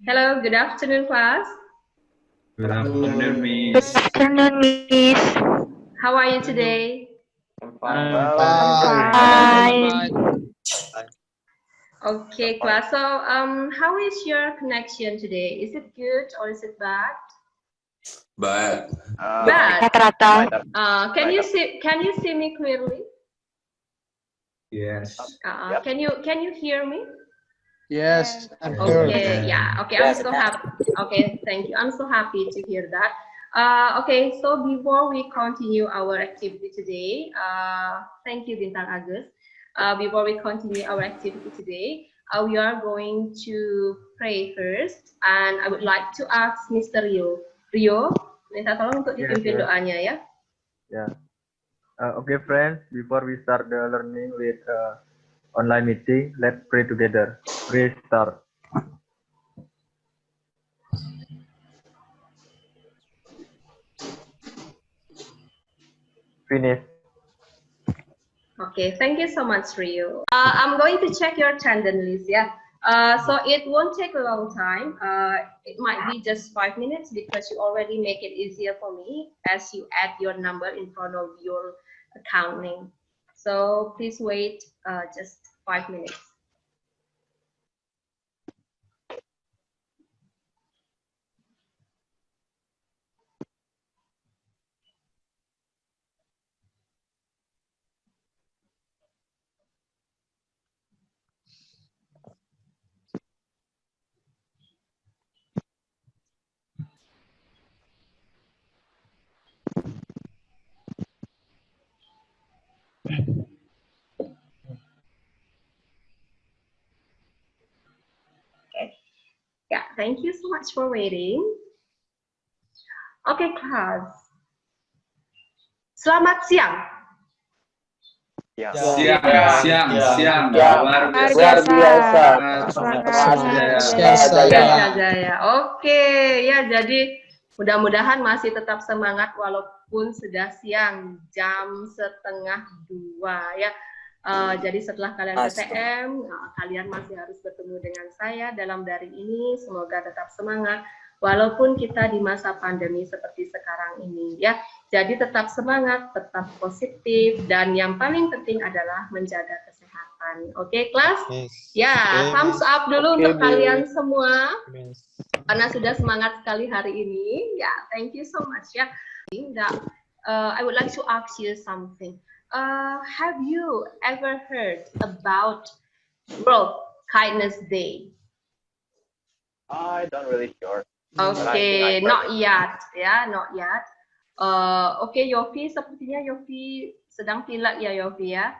Hello, good afternoon, class. Good afternoon, Miss. Good afternoon, Miss. How are you today? Fine. Okay, class. So, how is your connection today? Is it good or is it bad? Bad. Bad. Rata-rata. Can you see me clearly? Yes. Can you hear me? Yes, I'm Okay, here. yeah. Okay, I'm so happy. Okay, thank you. I'm so happy to hear that. Okay, so before we continue our activity today, thank you, Bintang Agus. Before we continue our activity today, we are going to pray first, and I would like to ask Mr. Rio. Rio, minta tolong untuk dipimpin doanya ya. Yeah. Okay, friends. Before we start the learning with online meeting, let's pray together. Pray start. Finish. Okay, thank you so much, Rio. I'm going to check your attendance list, yeah. So it won't take a long time. It might be just 5 minutes because you already make it easier for me as you add your number in front of your account name. So please wait just 5 minutes. Okay. Yeah, thank you so much for waiting. Okay, class. Selamat siang. Siang. Luar biasa. Jaya. Oke, ya jadi mudah-mudahan masih tetap semangat walaupun sudah siang jam 1:30 ya. Jadi setelah kalian PTM, kalian masih harus bertemu dengan saya dalam daring ini. Semoga tetap semangat walaupun kita di masa pandemi seperti sekarang ini ya. Jadi tetap semangat, tetap positif, dan yang paling penting adalah menjaga kesehatan. Oke, kelas? Ya, thumbs up dulu untuk kalian semua. Karena sudah semangat sekali hari ini. Ya, thank you so much ya. I would like to ask you something. Have you ever heard about World Kindness Day? I don't really sure. Okay, not yet, ya, not yet. Oke, Yofi, sepertinya Yofi sedang pilek ya, Yofi ya.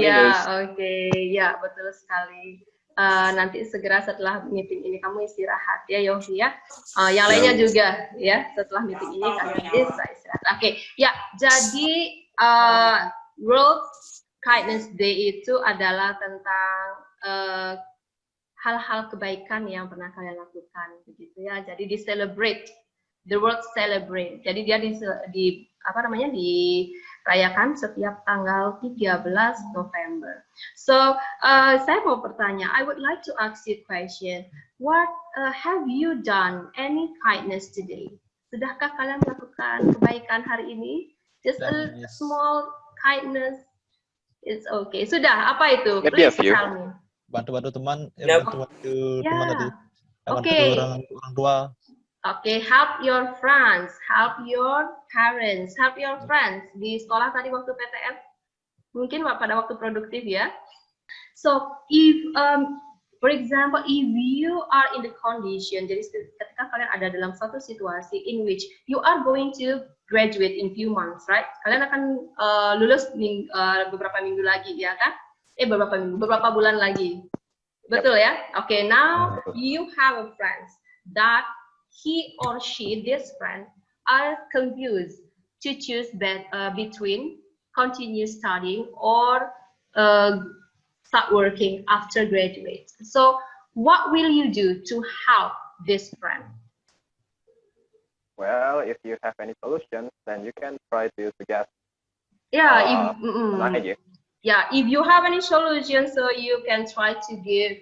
Iya, oke, ya betul sekali. Nanti segera setelah meeting ini kamu istirahat ya, Yofi ya. Yang lainnya juga ya, setelah meeting ini kalian bisa istirahat. Oke, ya. Jadi World Kindness Day itu adalah tentang hal-hal kebaikan yang pernah kalian lakukan, begitu ya. Jadi di celebrate, the world celebrate. Jadi dia dirayakan setiap tanggal 13 November. So saya mau bertanya, I would like to ask you a question. What have you done any kindness today? Sudahkah kalian melakukan kebaikan hari ini? Just a small kindness. It's okay. Sudah, apa itu? Please tell me. Bantu-bantu teman, bantu teman tadi. Bantu orang tua. Okay, help your friends, help your parents, help your friends. Di sekolah tadi waktu PTM, mungkin pada waktu produktif ya. So, if for example, if you are in the condition, jadi ketika kalian ada dalam suatu situasi in which you are going to graduate in few months, right? Kalian akan lulus beberapa minggu lagi, ya kan? Beberapa bulan lagi. Betul ya? Okay, now you have a friend that he or she, this friend, are confused to choose between continue studying or start working after graduate. So, what will you do to help this friend? Well, if you have any solutions, then you can try to suggest Yeah, Tenang aja. yeah, if you have any solution, so you can try to give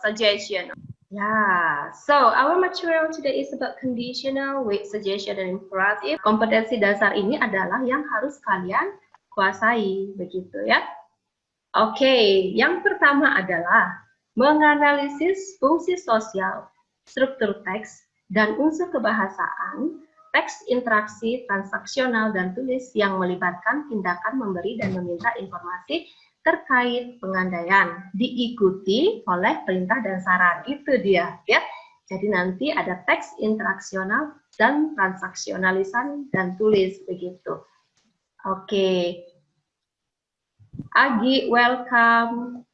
suggestion. Yeah, so our material today is about conditional with suggestion and imperative. Kompetensi dasar ini adalah yang harus kalian kuasai, begitu ya. Oke, yang pertama adalah menganalisis fungsi sosial, struktur teks, dan unsur kebahasaan, teks interaksi transaksional dan tulis yang melibatkan tindakan memberi dan meminta informasi terkait pengandaian, diikuti oleh perintah dan saran. Itu dia, ya. Jadi nanti ada teks interaksional dan transaksional lisan dan tulis, begitu. Oke. Agi, welcome.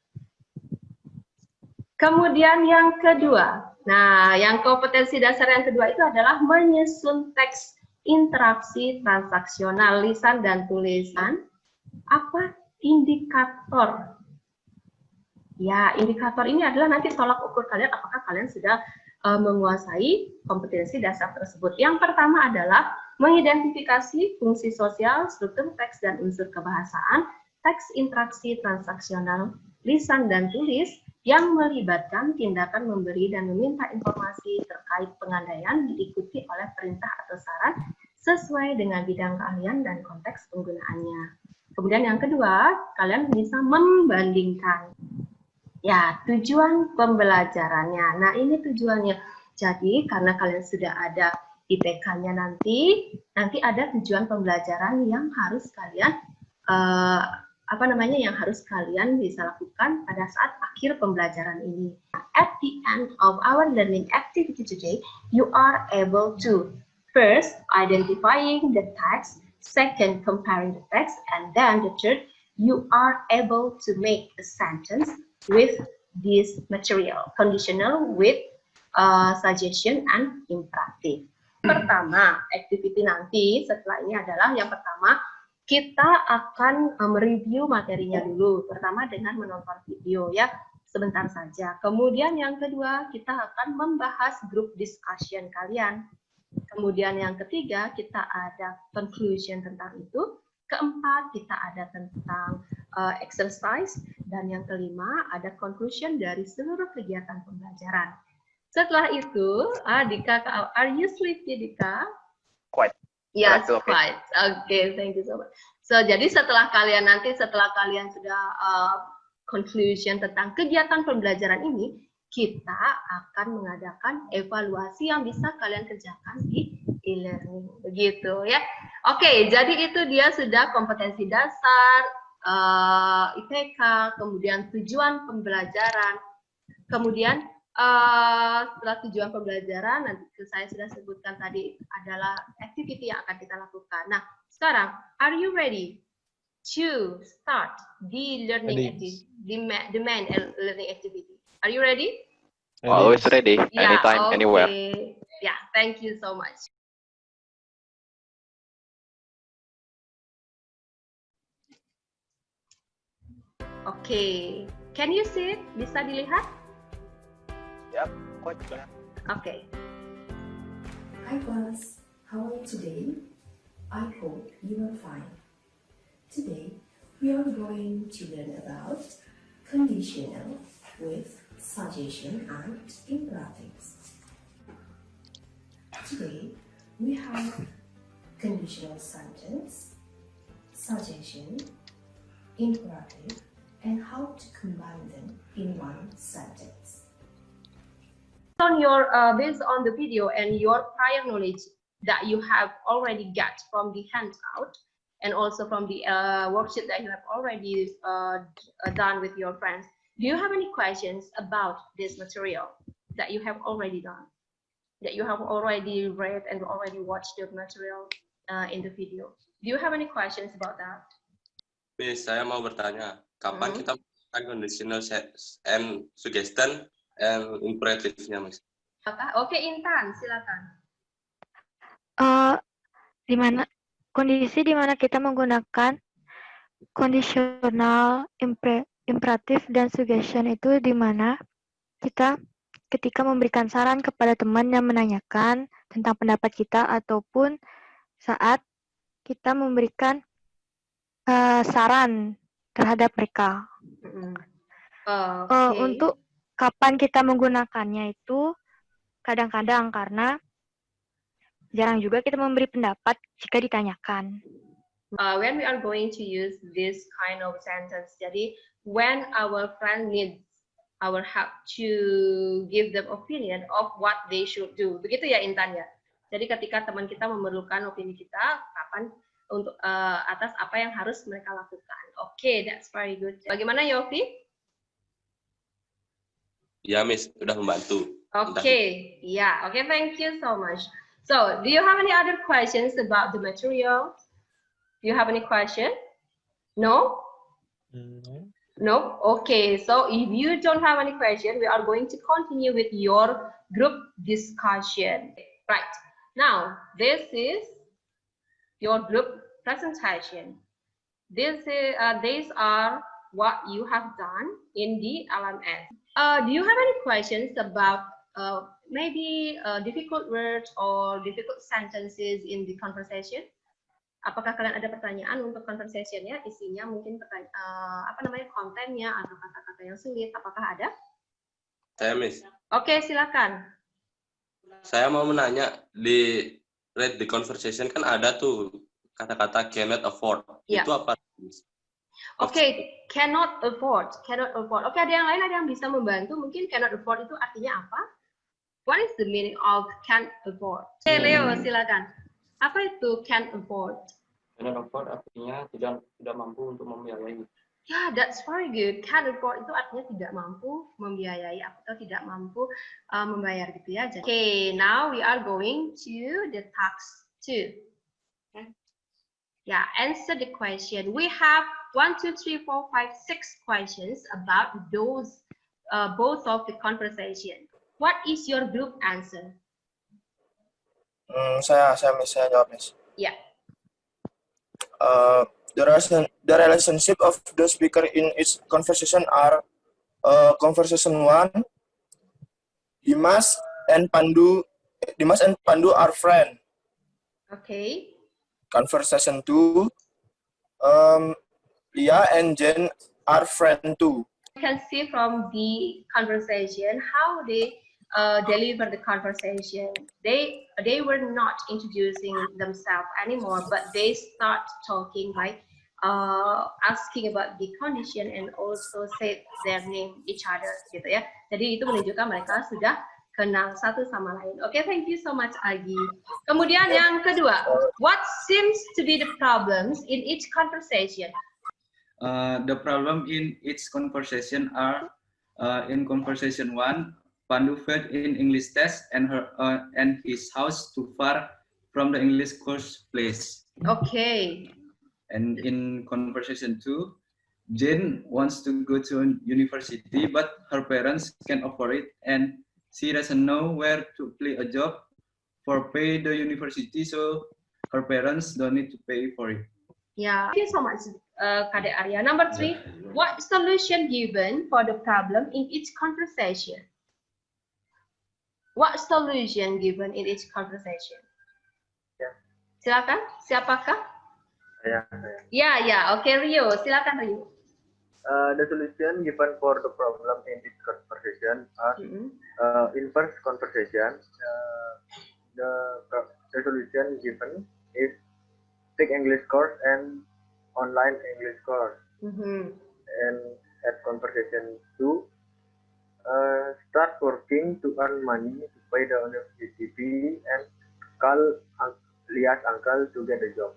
Kemudian yang kedua. Nah, yang kompetensi dasar yang kedua itu adalah menyusun teks interaksi transaksional lisan dan tulisan. Apa? Indikator. Ya, indikator ini adalah nanti tolak ukur kalian apakah kalian sudah menguasai kompetensi dasar tersebut. Yang pertama adalah mengidentifikasi fungsi sosial, struktur teks dan unsur kebahasaan, teks interaksi transaksional lisan dan tulis yang melibatkan tindakan memberi dan meminta informasi terkait pengandaian diikuti oleh perintah atau saran sesuai dengan bidang keahlian dan konteks penggunaannya. Kemudian yang kedua, kalian bisa membandingkan. Ya, tujuan pembelajarannya. Nah, ini tujuannya. Jadi, karena kalian sudah ada IPK-nya nanti ada tujuan pembelajaran yang harus kalian yang harus kalian bisa lakukan pada saat akhir pembelajaran ini. At the end of our learning activity today, you are able to first identifying the text, second comparing the text, and then the third, you are able to make a sentence with this material, conditional with suggestion and imperative. Pertama, activity nanti setelah ini adalah yang pertama, kita akan mereview materinya dulu. Pertama dengan menonton video ya, sebentar saja. Kemudian yang kedua, kita akan membahas group discussion kalian. Kemudian yang ketiga, kita ada conclusion tentang itu. Keempat, kita ada tentang exercise. Dan yang kelima, ada conclusion dari seluruh kegiatan pembelajaran. Setelah itu, Dika, are you sleepy, Dika? Quite. Yes, quite. Okay, thank you so much. So, jadi setelah kalian sudah conclusion tentang kegiatan pembelajaran ini, kita akan mengadakan evaluasi yang bisa kalian kerjakan di e-learning. Begitu ya. Oke, jadi itu dia sudah kompetensi dasar, IPK, kemudian tujuan pembelajaran, kemudian setelah tujuan pembelajaran, nanti saya sudah sebutkan tadi adalah activity yang akan kita lakukan. Nah, sekarang, are you ready to start the learning activity, the main learning activity? Are you ready? Always ready, anytime, okay. anywhere. Yeah, thank you so much. Okay, can you see it? Bisa dilihat? Yep, quite clear. Okay. Hi class, how are you today? I hope you are fine. Today, we are going to learn about conditional with suggestion and imperatives. Today, we have conditional sentence, suggestion, imperative, and how to combine them in one sentence. Based on the video and your prior knowledge that you have already got from the handout and also from the worksheet that you have already done with your friends, do you have any questions about this material that you have already done, that you have already read and already watched the material in the video? Do you have any questions about that? Miss, saya mau bertanya, kapan kita melakukan conditional and suggestion and imperative-nya, Miss? Oke, Intan, silakan. Kondisi di mana kita menggunakan kondisional, imperatif, dan suggestion itu di mana kita ketika memberikan saran kepada teman yang menanyakan tentang pendapat kita ataupun saat kita memberikan saran terhadap mereka. Untuk kapan kita menggunakannya itu kadang-kadang karena jarang juga kita memberi pendapat jika ditanyakan. When we are going to use this kind of sentence, jadi when our friend needs our help to give them opinion of what they should do, begitu ya Intan ya. Jadi ketika teman kita memerlukan opini kita, kapan untuk atas apa yang harus mereka lakukan. Oke, that's very good. Bagaimana Yofi? Ya, Miss, udah membantu. Okay, yeah, okay, thank you so much. So, do you have any other questions about the material? Do you have any question? No? No? Okay, so if you don't have any question, we are going to continue with your group discussion. Right, now, this is your group presentation. These are what you have done in the LMS. Do you have any questions about maybe difficult words or difficult sentences in the conversation? Apakah kalian ada pertanyaan untuk conversation-nya? Isinya mungkin kontennya atau kata-kata yang sulit? Apakah ada? Saya, Miss. Oke, silakan. Saya mau menanya, di read the conversation kan ada tuh kata-kata cannot afford. Yeah. Itu apa? Oke, cannot afford. Oke, ada yang lain, ada yang bisa membantu. Mungkin cannot afford itu artinya apa? What is the meaning of can't afford? Oke, Leo, silakan. Apa itu can't afford? Cannot afford artinya tidak mampu untuk membiayai. Yeah, that's very good. Can't afford itu artinya tidak mampu membiayai atau tidak mampu membayar gitu ya. Okay, now we are going to the task 2. Okay. Yeah, answer the question. We have 1, 2, 3, 4, 5, 6 questions about those both of the conversation. What is your group answer? Saya jawab, Miss. Yeah. The relationship of the speaker in each conversation are conversation 1, Dimas and Pandu are friends. Okay. Conversation 2, Leah and Jen are friends too. You can see from the conversation how they deliver the conversation. They were not introducing themselves anymore, but they start talking like asking about the condition and also say their name each other gitu ya. Jadi itu menunjukkan mereka sudah kenal satu sama lain. Okay, thank you so much, Agi. Kemudian yang kedua, what seems to be the problems in each conversation? The problem in each conversation are in conversation 1, Pandu failed in English test and his house too far from the English course place. Okay. And in conversation 2, Jane wants to go to university, but her parents can't afford it, and she doesn't know where to play a job for pay the university, so her parents don't need to pay for it. Yeah, thank you so much, Kadek Arya. Number 3, what solution given for the problem in each conversation? What solution given in each conversation? Ya. Silakan, siapakah? Ya, oke, Rio, silakan Rio. The solution given for the problem in this conversation are in first conversation, the solution given is take English course and online English course. And at conversation 2, start working to earn money to pay the university fee and call Lia's uncle to get a job.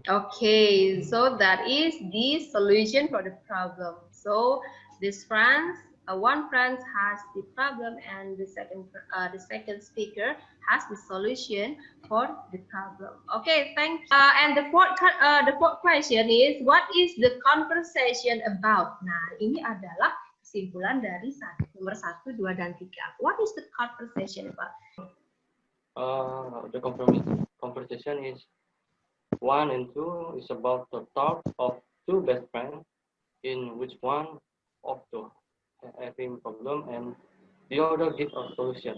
Okay, so that is the solution for the problem. So this one friend has the problem, and the second speaker has the solution for the problem. Okay, thank you. And the fourth question is, what is the conversation about? Nah, ini adalah kesimpulan dari nomor 1, 2, dan 3. What is the conversation about? The conversation is 1 and 2 is about the talk of 2 best friends, in which one of the having problem and the other give a solution.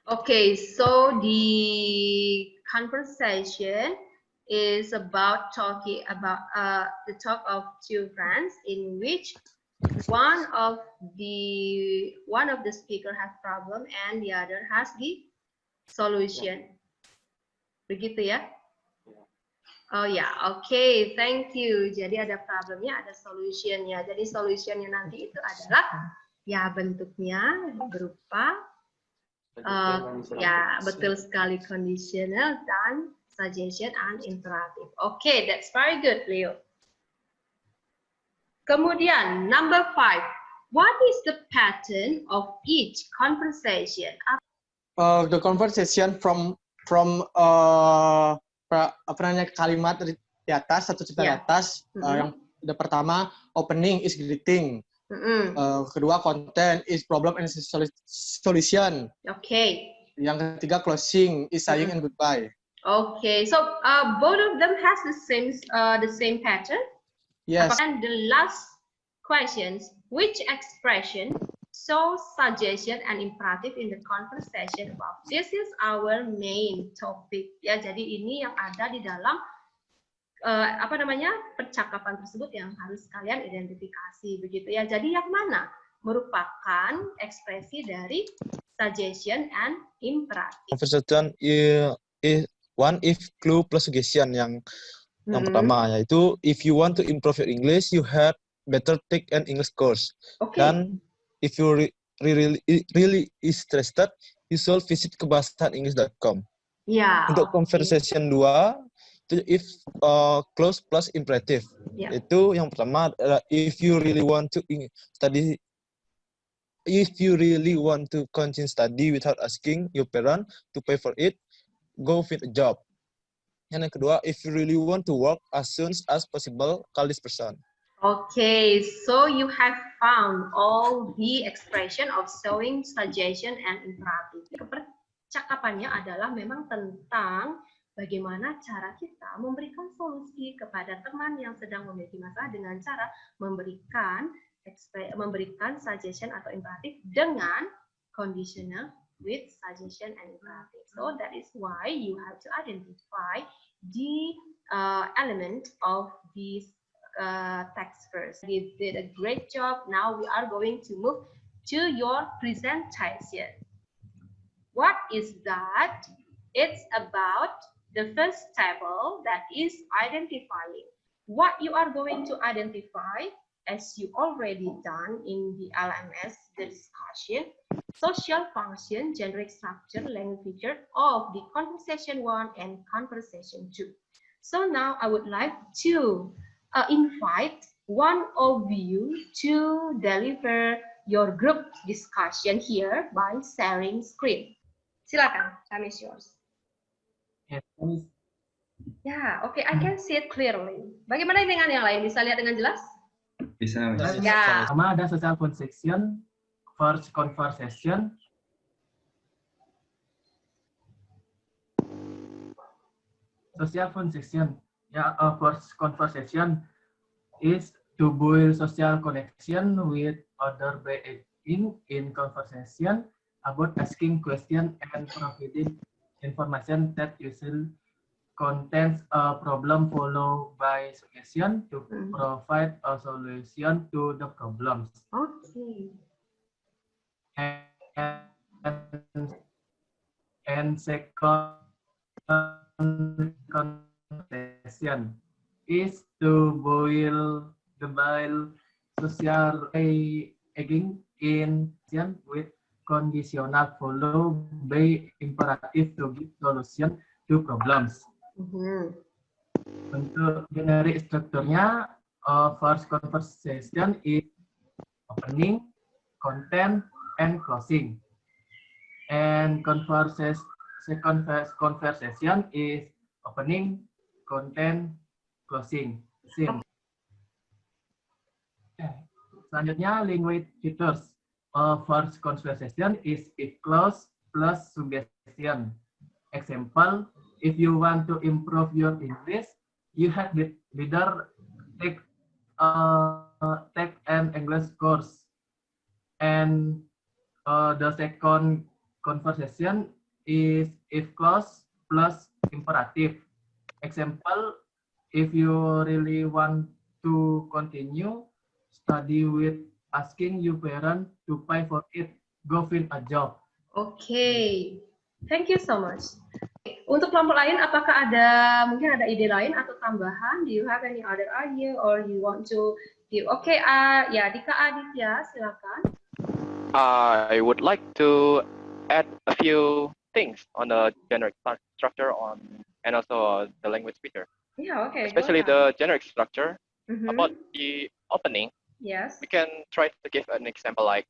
Okay, so the conversation is about talking about the talk of two friends in which one of the speaker has problem and the other has the solution. Begitu ya? Oh ya, oke, thank you. Jadi ada problemnya, ada solutionnya. Jadi solutionnya nanti itu adalah ya bentuknya berupa ya betul sekali conditional dan suggestion and imperative. Oke, that's very good, Leo. Kemudian number 5, what is the pattern of each conversation? The conversation from kalimat di atas, satu cerita di atas. Yang pertama, opening is greeting. Kedua, content is problem and solution. Okay. Yang ketiga, closing is saying and goodbye. Okay, so both of them has the same pattern. Yes. And the last questions, which expression shows suggestion and imperative in the conversation above? This is our main topic. Ya, jadi ini yang ada di dalam percakapan tersebut yang harus kalian identifikasi, begitu ya. Jadi yang mana merupakan ekspresi dari suggestion and imperative? Conversation is one if clue plus suggestion yang pertama, yaitu if you want to improve your English, you have better take an English course. Okay. Dan if you really interested, you should visit kebahasaninggris.com. Ya. Untuk conversation 2, itu if close plus imperative. Yeah. Itu yang pertama adalah if you really want to continue study without asking your parent to pay for it, go with a job. Yang kedua, if you really want to work as soon as possible, call this person. Okay, so you have found all the expression of showing suggestion and imperative. Percakapannya adalah memang tentang bagaimana cara kita memberikan solusi kepada teman yang sedang memiliki masalah dengan cara memberikan suggestion atau imperatif dengan conditional with suggestion and imperative. So that is why you have to identify the element of this text first. You did a great job. Now we are going to move to your presentation. What is that? It's about the first table, that is identifying. What you are going to identify, as you already done in the LMS, the discussion, social function, generic structure, language feature of the conversation 1 and conversation 2. So now I would like to invite one of you to deliver your group discussion here by sharing screen. Silakan, time is yours. Ya, oke, I can see it clearly. Bagaimana dengan yang lain? Bisa lihat dengan jelas? Bisa. Ya. Pertama ada social function, first conversation. Social function, ya, first conversation is to build social connection with other by in conversation about asking question and providing information that usually contains a problem followed by suggestion to provide a solution to the problems. Okay. And second conversation is to build social aging in with conditional followed by imperative to give solution to problems. Untuk generic strukturnya, first conversation is opening, content, and closing. And second conversation is opening, content, closing. Same. Selanjutnya, language features. First conversation is if clause plus suggestion. Example, if you want to improve your English, you have better take an English course. And the second conversation is if clause plus imperative. Example, if you really want to continue study with asking your parent to pay for it, go find a job. Okay, thank you so much. Untuk kelompok lain, apakah mungkin ada ide lain atau tambahan? Do you have any other idea or you want to give? Okay, ya Dika Aditya, silakan. I would like to add a few things on the generic structure and also the language feature. Yeah, okay. Especially the generic structure about the opening. Yes. We can try to give an example like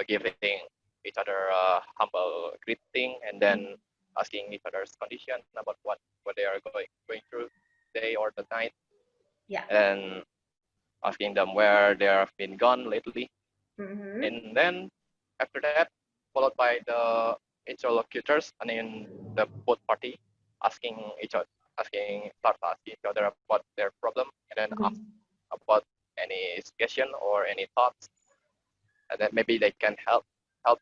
giving each other a humble greeting and then asking each other's condition about what they are going through day or the night. Yeah. And asking them where they have been gone lately. And then after that, followed by the interlocutors, and then the both party asking each other about their problem, and then ask about any suggestion or any thoughts, and then maybe they can help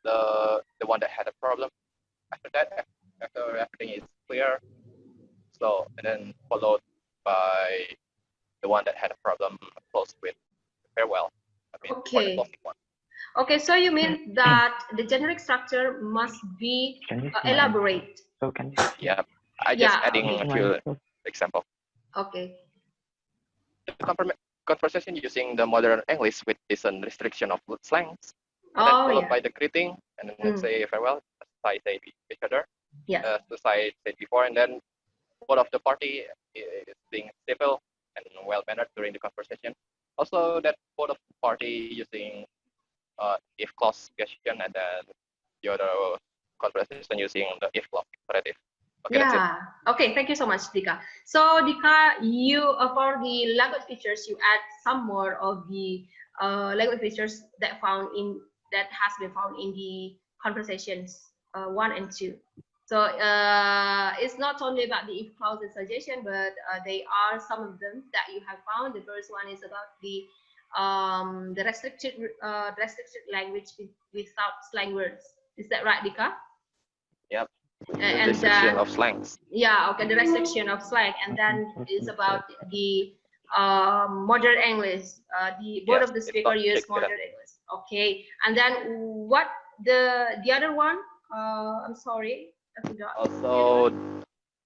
the one that had a problem. After that, after everything is clear, so and then followed by the one that had a problem close with farewell. For the closing one. Okay, so you mean that the generic structure must be elaborate. So can yeah, I just adding a few examples. Okay. The conversation using the modern English with decent restriction of slangs. And then followed by the greeting, and then let's say farewell, as I say each other. Yeah. As I said before, and then both of the party is being civil and well mannered during the conversation. Also, that both of the party using if clause suggestion, and then the other conversation using the if clause imperative. Okay, yeah. Okay. Thank you so much, Dika. So, Dika, you for the language features, you add some more of the language features that has been found in the conversations 1 and 2. So it's not only about the if clause and suggestion, but they are some of them that you have found. The first one is about the restricted language without slang words. Is that right, Dika? Yep. And restriction of slangs. Yeah. Okay. The restriction of slang, and then it's about the modern English. Both of the speaker use modern English. Okay. And then what the other one? I'm sorry, I forgot. Also,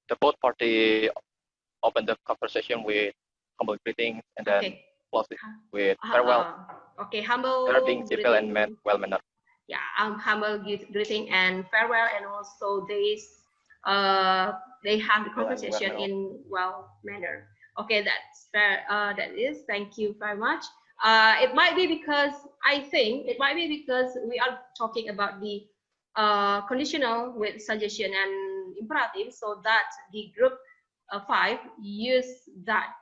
the both party open the conversation with humble greetings, and then close it with farewell. Okay, humble. They're being civil and well mannered. Yeah, humble greeting and farewell, and also they have the conversation in well manner. Okay, that's fair. That is. Thank you very much. It might be because we are talking about the conditional with suggestion and imperative, so that the group 5 use that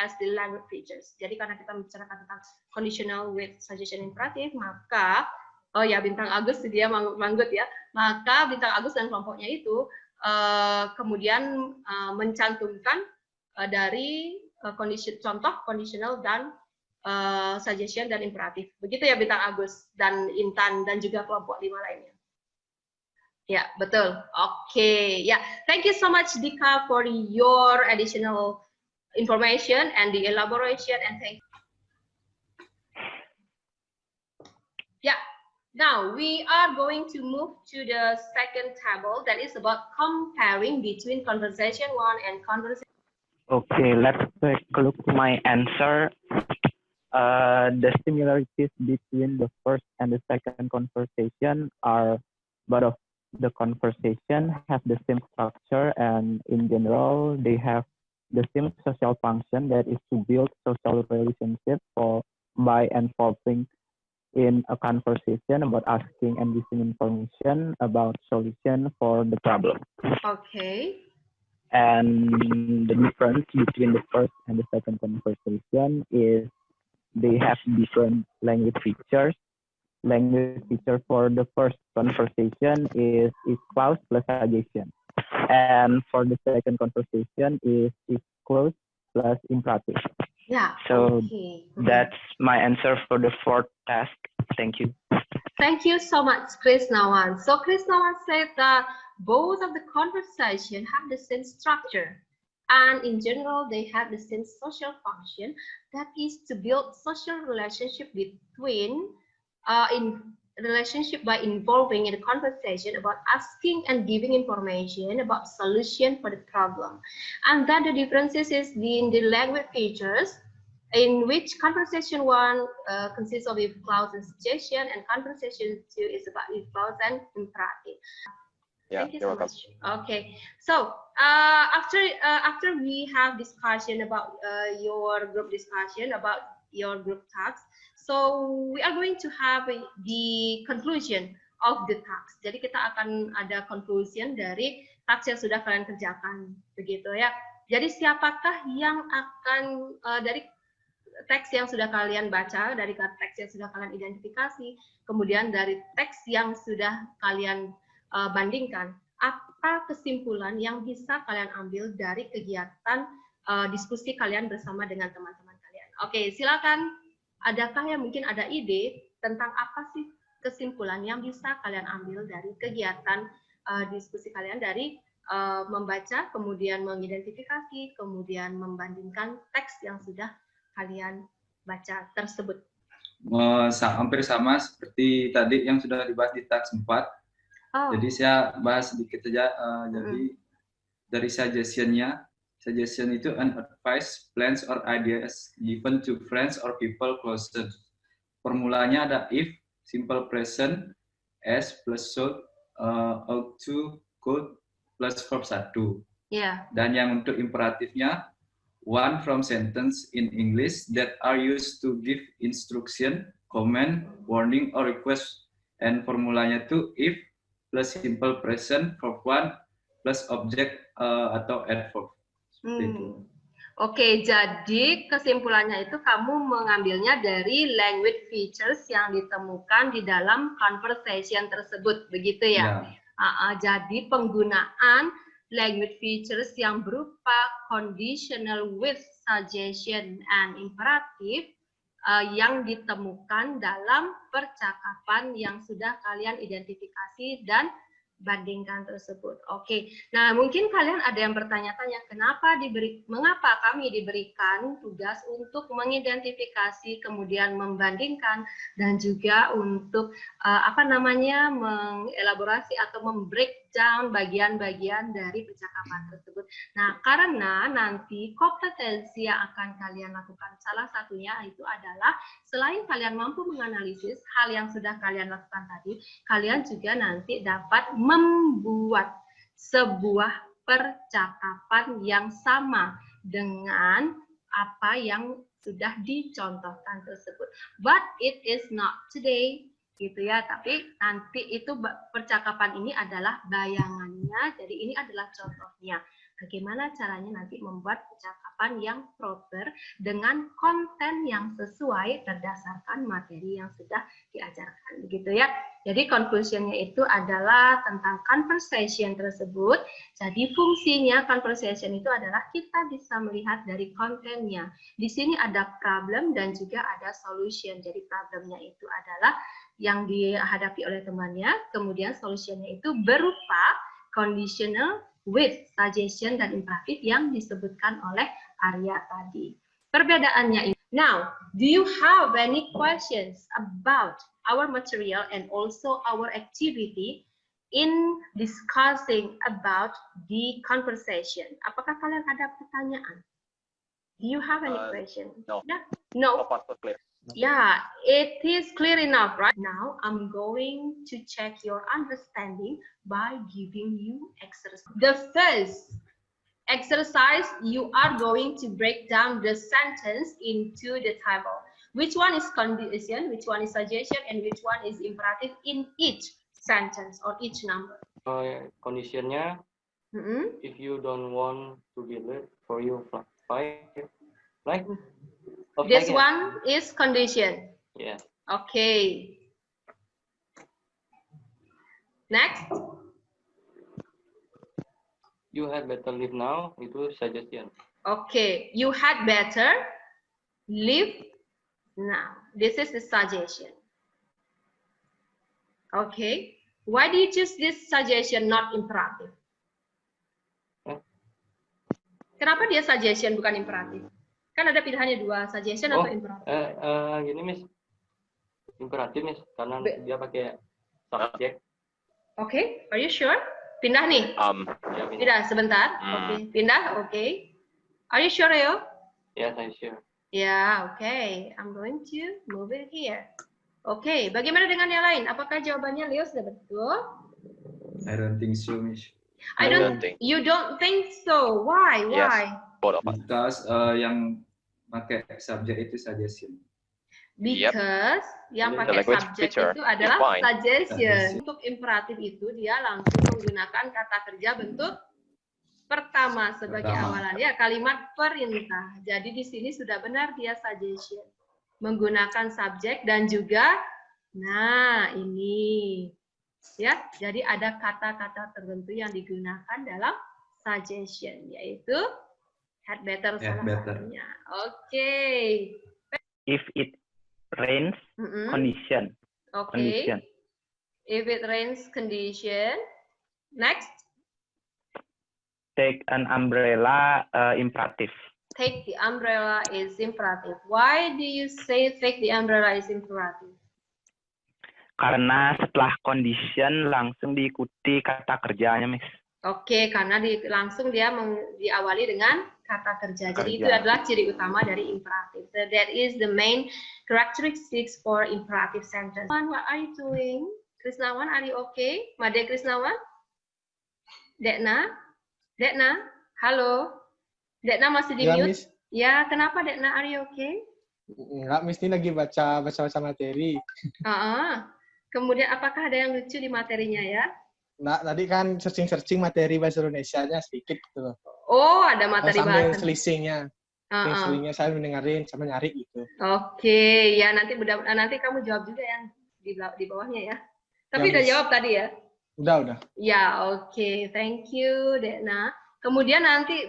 as the language features. Jadi karena kita membicarakan tentang conditional with suggestion imperative, maka Bintang Agus dia manggut ya. Maka Bintang Agus dan kelompoknya itu kemudian mencantumkan dari contoh conditional dan suggestion dan imperatif. Begitu ya Bintang Agus dan Intan dan juga kelompok 5 lainnya. Ya, betul. Okay. Yeah. Thank you so much, Dika, for your additional information and the elaboration, and thank you. Yeah. Now we are going to move to the second table, that is about comparing between conversation 1 and conversation. Okay, let's take a look to my answer. The similarities between the first and the second conversation are both of the conversation have the same structure, and in general they have the same social function, that is to build social relationship by involving in a conversation about asking and receiving information about solution for the problem. Okay. And the difference between the first and the second conversation is they have different language features. Language feature for the first conversation is clause plus suggestion, and for the second conversation is clause plus imperative. Yeah. So okay. That's my answer for the fourth task. Thank you. Thank you so much, Krisnawan. So Krisnawan said that both of the conversation have the same structure. and in general, they have the same social function, that is to build social relationship between relationship by involving in a conversation about asking and giving information about solution for the problem. And then the differences is in the language features, in which conversation 1 consists of if clause and suggestion, and conversation 2 is about if clause and imperative. Yeah, Thank you you're so welcome. much. Okay, so after we have discussion about your group discussion about your group tasks, so we are going to have the conclusion of the task. Jadi kita akan ada conclusion dari task yang sudah kalian kerjakan, begitu ya. Jadi siapakah yang akan dari teks yang sudah kalian baca, dari teks yang sudah kalian identifikasi, kemudian dari teks yang sudah kalian bandingkan, apa kesimpulan yang bisa kalian ambil dari kegiatan diskusi kalian bersama dengan teman-teman kalian? Oke, silakan. Adakah yang mungkin ada ide tentang apa sih kesimpulan yang bisa kalian ambil dari kegiatan diskusi kalian dari membaca, kemudian mengidentifikasi, kemudian membandingkan teks yang sudah kalian baca tersebut? Hampir sama seperti tadi yang sudah dibahas di task 4. Jadi saya bahas sedikit saja. Jadi dari suggestion-nya, suggestion itu an advice, plans, or ideas given to friends or people closer. Formulanya ada if, simple present, as plus should, ought to, could, plus verb 1. Yeah. Dan yang untuk imperatifnya, one from sentence in English that are used to give instruction, comment, warning, or request. And formulanya itu if plus simple present, verb 1, plus object atau adverb. Oke, jadi kesimpulannya itu kamu mengambilnya dari language features yang ditemukan di dalam conversation tersebut, begitu ya? Jadi penggunaan language features yang berupa conditional with, suggestion, and imperative yang ditemukan dalam percakapan yang sudah kalian identifikasi dan bandingkan tersebut. Oke, nah mungkin kalian ada yang bertanya-tanya mengapa kami diberikan tugas untuk mengidentifikasi, kemudian membandingkan, dan juga untuk mengelaborasi atau membreakdown bagian-bagian dari percakapan tersebut. Nah, karena nanti kompetensi yang akan kalian lakukan salah satunya itu adalah selain kalian mampu menganalisis hal yang sudah kalian lakukan tadi, kalian juga nanti dapat membuat sebuah percakapan yang sama dengan apa yang sudah dicontohkan tersebut. But it is not today, gitu ya. Tapi nanti itu percakapan ini adalah bayangannya, jadi ini adalah contohnya. Bagaimana caranya nanti membuat percakapan yang proper dengan konten yang sesuai berdasarkan materi yang sudah diajarkan, begitu ya. Jadi conclusion-nya itu adalah tentang conversation tersebut. Jadi fungsinya conversation itu adalah kita bisa melihat dari kontennya. Di sini ada problem dan juga ada solution. Jadi problemnya itu adalah yang dihadapi oleh temannya, kemudian solution-nya itu berupa conditional with, suggestion, dan imperatif yang disebutkan oleh Arya tadi. Perbedaannya ini. Now, do you have any questions about our material and also our activity in discussing about the conversation? Apakah kalian ada pertanyaan? Do you have any question? No. Yeah? No. So far, so clear. Yeah, it is clear enough, right? Now, I'm going to check your understanding by giving you exercise. The first exercise, you are going to break down the sentence into the table. Which one is condition, which one is suggestion, and which one is imperative in each sentence or each number? Conditionnya, if you don't want to be late for your flight, like this one is condition. Yeah. Okay. Next. You had better leave now. Itu suggestion. Okay. You had better leave now. This is the suggestion. Okay. Why do you choose this suggestion, not imperative? Kenapa dia suggestion bukan imperatif? Kan ada pilihannya dua, suggestion atau imperatif. Gini Miss, imperatif Miss, karena dia pakai subjek. Oke, are you sure? Pindah nih. Pindah sebentar. Oke, pindah. Oke. Are you sure, Leo? Yes, I'm sure. Yeah, okay. I'm going to move it here. Oke, bagaimana dengan yang lain? Apakah jawabannya Leo sudah betul? I don't think so, Miss. You don't think so. Why? Why? Because yang pakai subjek itu suggestion. Because yang pakai subjek itu adalah suggestion. Untuk imperatif itu dia langsung menggunakan kata kerja bentuk pertama sebagai awalan, ya, kalimat perintah. Jadi di sini sudah benar dia suggestion. Menggunakan subjek dan juga, nah ini. Ya, jadi ada kata-kata tertentu yang digunakan dalam suggestion, yaitu had better salah satunya. Oke. If it rains, condition. Condition. If it rains, condition. Next. Take an umbrella, imperative. Take the umbrella is imperative. Why do you say take the umbrella is imperative? Karena setelah condition langsung diikuti kata kerjanya, Miss. Oke, karena langsung dia diawali dengan kata kerja. Jadi itu adalah ciri utama dari imperatif. So that is the main characteristics for imperative sentence. What are you doing? Krisnawan, are you okay? Made Krisnawan? Dekna? Dekna? Halo? Dekna masih di mute? Miss. Ya, kenapa Dekna? Are you okay? Enggak, Miss, ini lagi baca materi. Kemudian apakah ada yang lucu di materinya ya? Nah, tadi kan searching materi bahasa Indonesianya sedikit gitu. Oh, ada materi bahasa. Sambil selisihnya. Selisihnya saya mendengarin sama nyari gitu. Oke, ya nanti kamu jawab juga yang di bawahnya ya. Tapi udah jawab tadi ya? Udah. Ya, oke. Thank you, Dekna. Kemudian nanti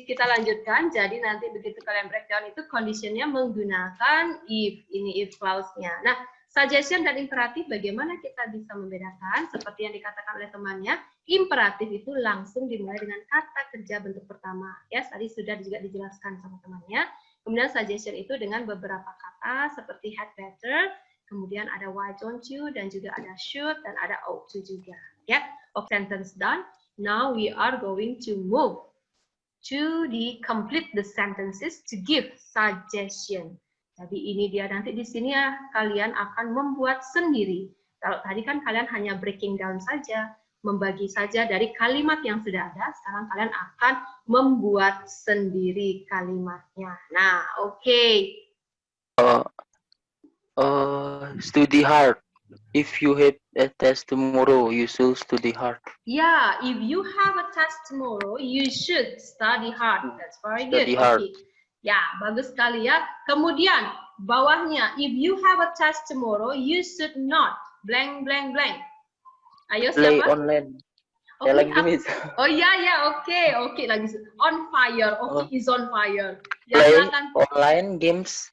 kita lanjutkan. Jadi nanti begitu kalian breakdown itu conditionnya menggunakan if, ini if clause-nya. Nah, suggestion dan imperatif bagaimana kita bisa membedakan? Seperti yang dikatakan oleh temannya, imperatif itu langsung dimulai dengan kata kerja bentuk pertama. Ya, tadi sudah juga dijelaskan sama temannya. Kemudian suggestion itu dengan beberapa kata seperti had better, kemudian ada why don't you, dan juga ada should, dan ada ought to juga. Ya, of sentence done. Now we are going to move to complete the sentences to give suggestion. Jadi ini dia nanti di sini ya kalian akan membuat sendiri. Kalau tadi kan kalian hanya breaking down saja, membagi saja dari kalimat yang sudah ada. Sekarang kalian akan membuat sendiri kalimatnya. Nah, oke. Study hard. If you have a test tomorrow, you should study hard. Yeah, if you have a test tomorrow, you should study hard. That's very good. Study hard. Okay. Ya, bagus sekali ya. Kemudian bawahnya, if you have a test tomorrow, you should not blank blank blank. Ayo Play siapa? online. Okay, Like this. Oh ya, oke lagi on fire. Is on fire. Ya, Play silakan. online games.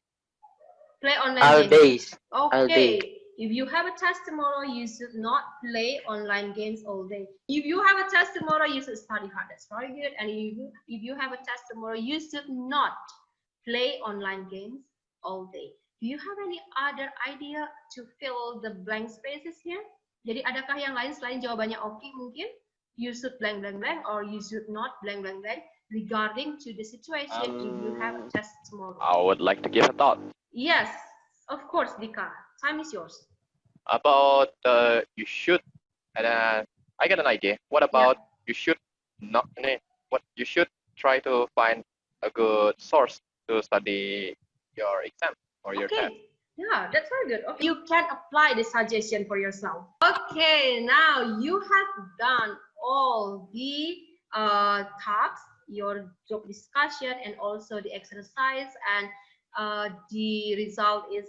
Play online all games. days. All day. If you have a test tomorrow, you should not play online games all day. If you have a test tomorrow, you should study hard. That's very good. And if you have a test tomorrow, you should not play online games all day. Do you have any other idea to fill the blank spaces here? Jadi adakah yang lain selain jawabannya okay mungkin? You should blank blank blank or you should not blank blank blank regarding to the situation if you have a test tomorrow. I would like to give a thought. Yes, of course, Dika. Time is yours. About you should, and I get an idea. What about you should not? What you should try to find a good source to study your exam or your test. Yeah, that's very good. Okay. You can apply the suggestion for yourself. Okay, now you have done all the tasks, your job discussion, and also the exercise, and the result is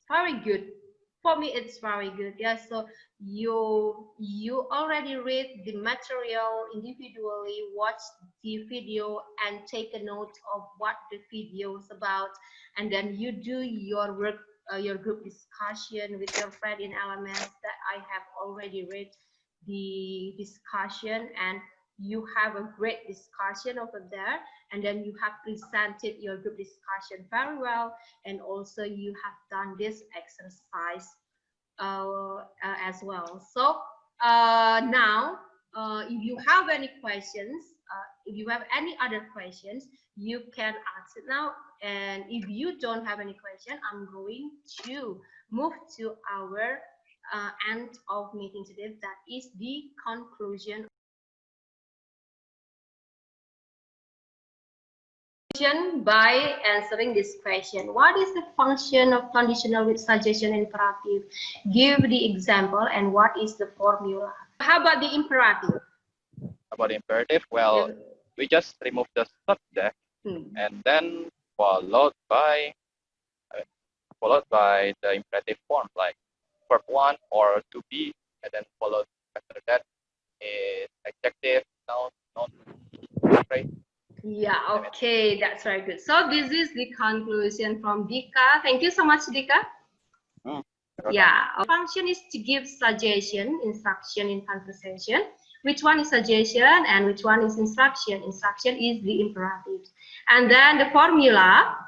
very good. For me, it's very good. Yeah, so you already read the material individually, watch the video, and take a note of what the video is about, and then you do your work, your group discussion with your friend in LMS. That I have already read the discussion, and you have a great discussion over there, and then you have presented your group discussion very well, and also you have done this exercise as well. So now, if you have any questions, if you have any other questions, you can ask it now. And if you don't have any question, I'm going to move to our end of meeting today. That is the conclusion. By answering this question, what is the function of conditional with suggestion imperative? Give the example and what is the formula? How about the imperative? About the imperative, well, we just remove the subject and then followed by the imperative form, like verb 1 or to be, and then followed after that is adjective, noun, phrase. Yeah, okay, that's very good. So this is the conclusion from Dika. Thank you so much, Dika. Yeah, our function is to give suggestion, instruction in conversation. Which one is suggestion and which one is instruction? Instruction is the imperative. And then the formula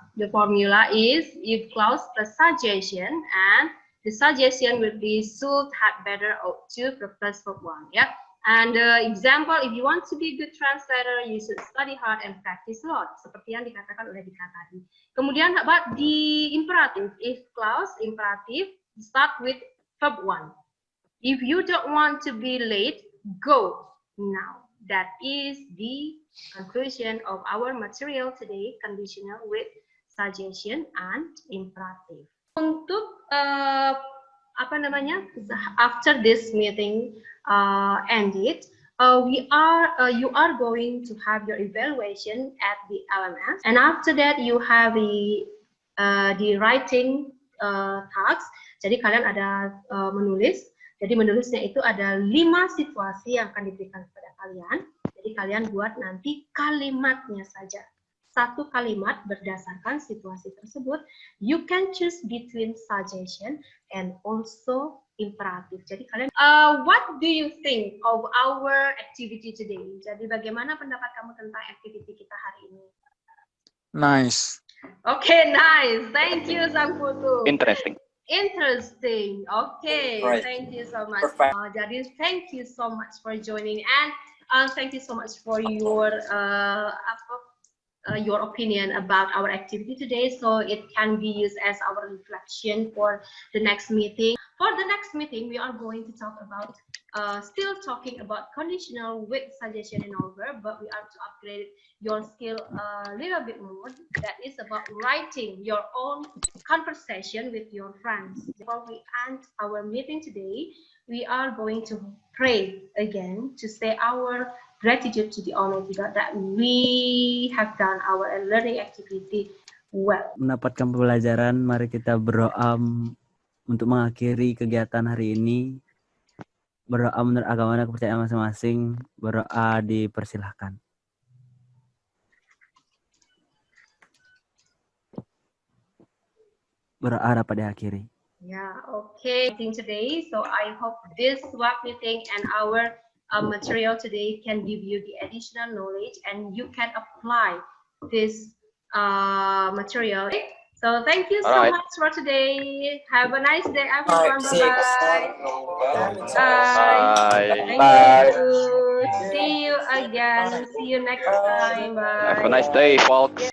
is if clause plus suggestion, and the suggestion will be should, had, better, ought to, plus verb 1. Yeah. And example, if you want to be a good translator, you should study hard and practice a lot. Seperti yang dikatakan oleh Dika tadi. Kemudian about the imperative, if clause imperative, start with verb 1. If you don't want to be late, go now. That is the conclusion of our material today, conditional with suggestion and imperative. Untuk after this meeting ended, you are going to have your evaluation at the LMS, and after that you have the writing task. Jadi kalian ada menulis. Jadi menulisnya itu ada 5 situasi yang akan diberikan kepada kalian. Jadi kalian buat nanti kalimatnya saja. Satu kalimat berdasarkan situasi tersebut. You can choose between suggestion and also imperative. Jadi kalian, what do you think of our activity today? Jadi bagaimana pendapat kamu tentang activity kita hari ini? Nice. Okay, nice. Thank you, Sang Putu. Interesting. Interesting. Okay, Right. Thank you so much. Perfect. Jadi thank you so much for joining, and thank you so much for your opinion about our activity today, so it can be used as our reflection for the next meeting. For the next meeting, we are going to talk about still talking about conditional with suggestion and all verb, but we are to upgrade your skill a little bit more. That is about writing your own conversation with your friends. Before we end our meeting today, we are going to pray again to say our gratitude to the Almighty God that we have done our learning activity well. Mendapatkan pembelajaran, mari kita berdoa untuk mengakhiri kegiatan hari ini. Berdoa menurut agama dan kepercayaan masing-masing. Berdoa dipersilahkan. Berdoa dapat diakhiri. Yeah, okay. Today, so I hope this swap meeting and our material today can give you the additional knowledge and you can apply this material. So thank you so much for today. Have a nice day, everyone. Bye-bye. Bye. Thank you. See you again. See you next time. Bye. Have a nice day, folks.